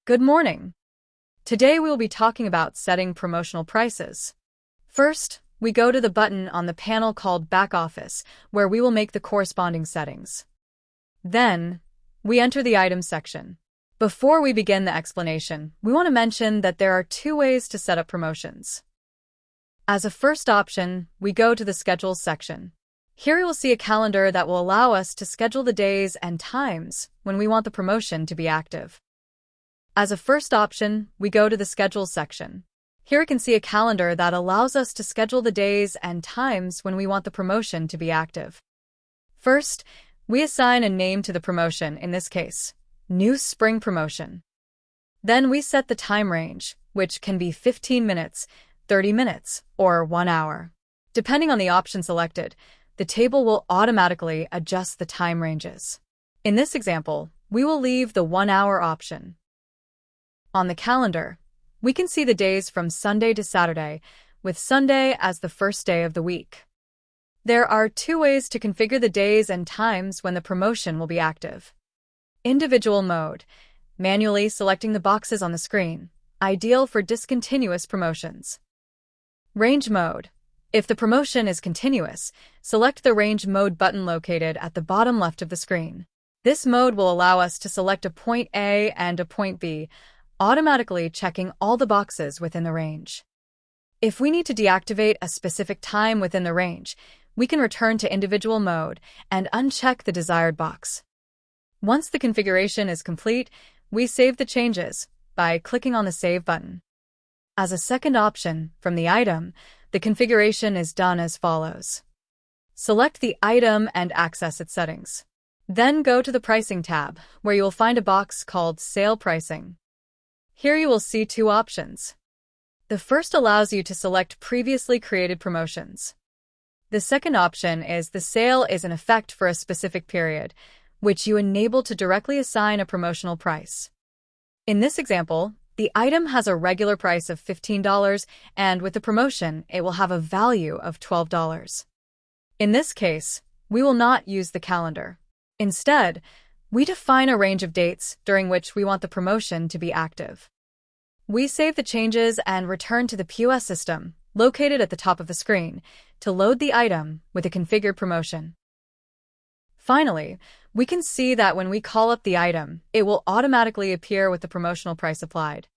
Good morning. Today we will be talking about setting promotional prices. First, we go to the button on the panel called Back Office, where we will make the corresponding settings. Then, we enter the Items section. Before we begin the explanation, we want to mention that there are two ways to set up promotions. As a first option, we go to the Schedules section. Here you will see a calendar that will allow us to schedule the days and times when we want the promotion to be active. As a first option, we go to the Schedules section. Here you can see a calendar that allows us to schedule the days and times when we want the promotion to be active. First, we assign a name to the promotion, in this case, New Spring Promotion. Then we set the time range, which can be 15 minutes, 30 minutes, or 1 hour. Depending on the option selected, the table will automatically adjust the time ranges. In this example, we will leave the 1 hour option. On the calendar, we can see the days from Sunday to Saturday, with Sunday as the first day of the week. There are two ways to configure the days and times when the promotion will be active. Individual mode, manually selecting the boxes on the screen, ideal for discontinuous promotions. Range mode. If the promotion is continuous, select the Range Mode button located at the bottom left of the screen. This mode will allow us to select a point A and a point B, automatically checking all the boxes within the range. If we need to deactivate a specific time within the range, we can return to individual mode and uncheck the desired box. Once the configuration is complete, we save the changes by clicking on the Save button. As a second option, from the item, the configuration is done as follows. Select the item and access its settings. Then go to the Pricing tab, where you will find a box called Sale Pricing. Here you will see two options. The first allows you to select previously created promotions. The second option is the sale is in effect for a specific period, which you enable to directly assign a promotional price. In this example, the item has a regular price of $15, and with the promotion, it will have a value of $12. In this case, we will not use the calendar. Instead, we define a range of dates during which we want the promotion to be active. We save the changes and return to the POS system, located at the top of the screen, to load the item with a configured promotion. Finally, we can see that when we call up the item, it will automatically appear with the promotional price applied.